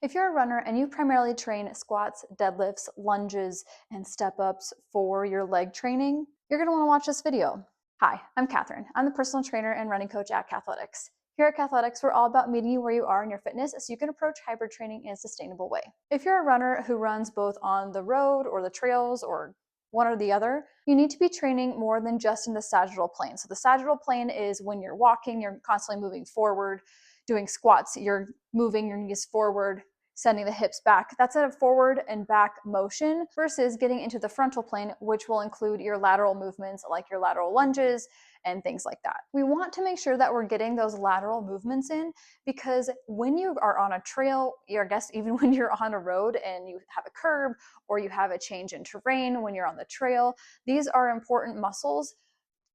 If you're a runner and you primarily train squats, deadlifts, lunges, and step-ups for your leg training, you're going to want to watch this video. Hi, I'm Catherine. I'm the personal trainer and running coach at Kathletics. Here at Kathletics, we're all about meeting you where you are in your fitness so you can approach hybrid training in a sustainable way. If you're a runner who runs both on the road or the trails or one or the other, you need to be training more than just in the sagittal plane. So the sagittal plane is when you're walking, you're constantly moving forward. Doing squats, you're moving your knees forward, sending the hips back. That's a forward and back motion versus getting into the frontal plane, which will include your lateral movements like your lateral lunges and things like that. We want to make sure that we're getting those lateral movements in because when you are on a trail, or I guess even when you're on a road and you have a curb or you have a change in terrain when you're on the trail, these are important muscles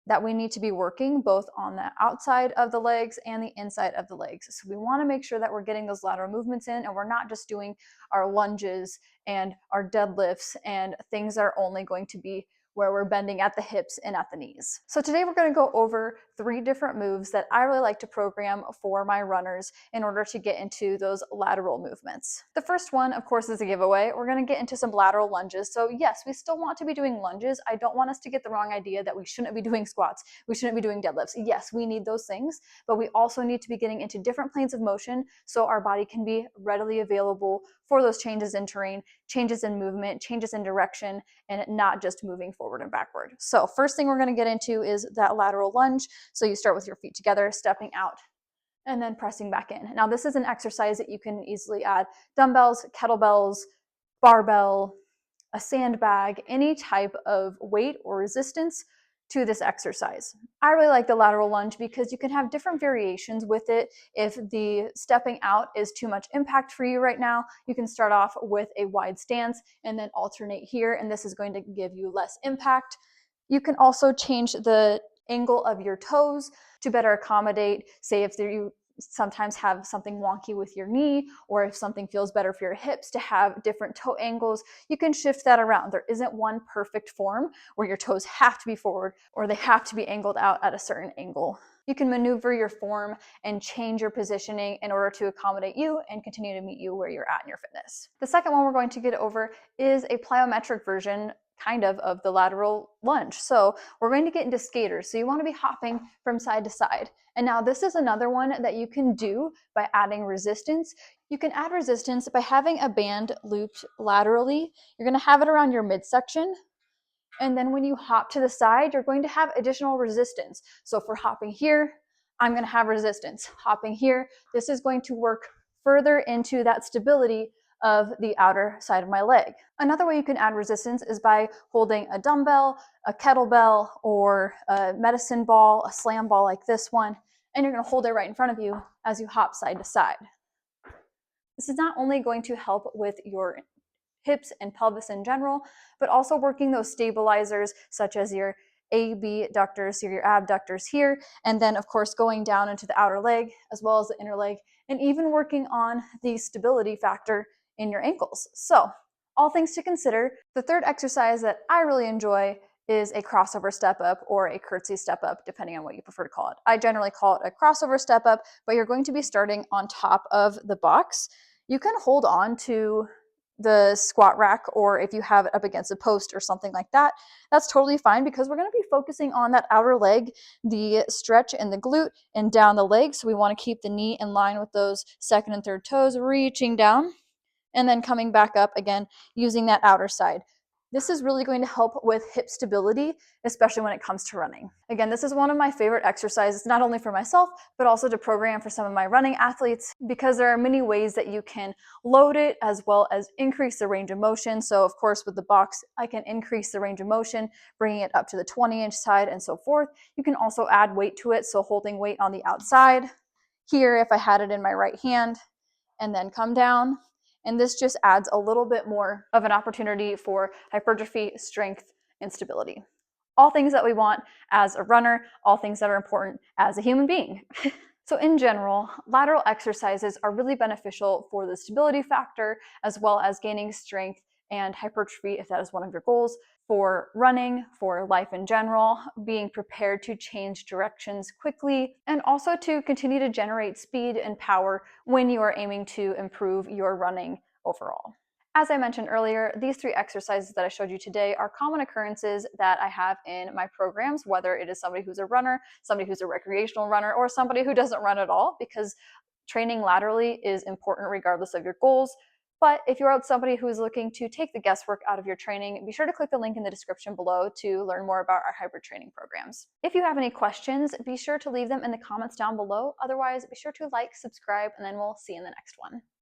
that we need to be working both on the outside of the legs and the inside of the legs. So we want to make sure that we're getting those lateral movements in and we're not just doing our lunges and our deadlifts and things that are only going to be where we're bending at the hips and at the knees. So today we're going to go over 3 different moves that I really like to program for my runners in order to get into those lateral movements. The first one, of course, is a giveaway. We're going to get into some lateral lunges. So yes, we still want to be doing lunges. I don't want us to get the wrong idea that we shouldn't be doing squats. We shouldn't be doing deadlifts. Yes, we need those things, but we also need to be getting into different planes of motion so our body can be readily available for those changes in terrain, changes in movement, changes in direction, and not just moving forward and backward. So first thing we're going to get into is that lateral lunge. So you start with your feet together, stepping out, and then pressing back in. Now this is an exercise that you can easily add dumbbells, kettlebells, barbell, a sandbag, any type of weight or resistance to this exercise. I really like the lateral lunge because you can have different variations with it. If the stepping out is too much impact for you right now, you can start off with a wide stance and then alternate here, and this is going to give you less impact. You can also change the angle of your toes to better accommodate, say if you sometimes have something wonky with your knee, or if something feels better for your hips to have different toe angles, you can shift that around. There isn't one perfect form where your toes have to be forward or they have to be angled out at a certain angle. You can maneuver your form and change your positioning in order to accommodate you and continue to meet you where you're at in your fitness. The second one we're going to get over is a plyometric version of the lateral lunge. So we're going to get into skaters. So you want to be hopping from side to side. And now this is another one that you can do by adding resistance. You can add resistance by having a band looped laterally. You're going to have it around your midsection. And then when you hop to the side, you're going to have additional resistance. So for hopping here, I'm going to have resistance. Hopping here, this is going to work further into that stability of the outer side of my leg. Another way you can add resistance is by holding a dumbbell, a kettlebell, or a medicine ball, a slam ball like this one, and you're going to hold it right in front of you as you hop side to side. This is not only going to help with your hips and pelvis in general, but also working those stabilizers such as your abductors, your abductors here, and then of course going down into the outer leg as well as the inner leg, and even working on the stability factor in your ankles. So all things to consider. The third exercise that I really enjoy is a crossover step up or a curtsy step up, depending on what you prefer to call it. I generally call it a crossover step up, but you're going to be starting on top of the box. You can hold on to the squat rack, or if you have it up against a post or something like that, that's totally fine because we're going to be focusing on that outer leg, the stretch in the glute and down the leg. So we want to keep the knee in line with those second and third toes, reaching down and then coming back up again using that outer side. This is really going to help with hip stability, especially when it comes to running. Again, this is one of my favorite exercises, not only for myself, but also to program for some of my running athletes, because there are many ways that you can load it as well as increase the range of motion. So of course, with the box, I can increase the range of motion, bringing it up to the 20-inch side and so forth. You can also add weight to it, so holding weight on the outside. Here, if I had it in my right hand, and then come down. And this just adds a little bit more of an opportunity for hypertrophy, strength, and stability. All things that we want as a runner, all things that are important as a human being. So in general, lateral exercises are really beneficial for the stability factor as well as gaining strength and hypertrophy if that is one of your goals, for running, for life in general, being prepared to change directions quickly, and also to continue to generate speed and power when you are aiming to improve your running overall. As I mentioned earlier, these 3 exercises that I showed you today are common occurrences that I have in my programs, whether it is somebody who's a runner, somebody who's a recreational runner, or somebody who doesn't run at all, because training laterally is important regardless of your goals. But if you're somebody who is looking to take the guesswork out of your training, be sure to click the link in the description below to learn more about our hybrid training programs. If you have any questions, be sure to leave them in the comments down below. Otherwise, be sure to like, subscribe, and then we'll see you in the next one.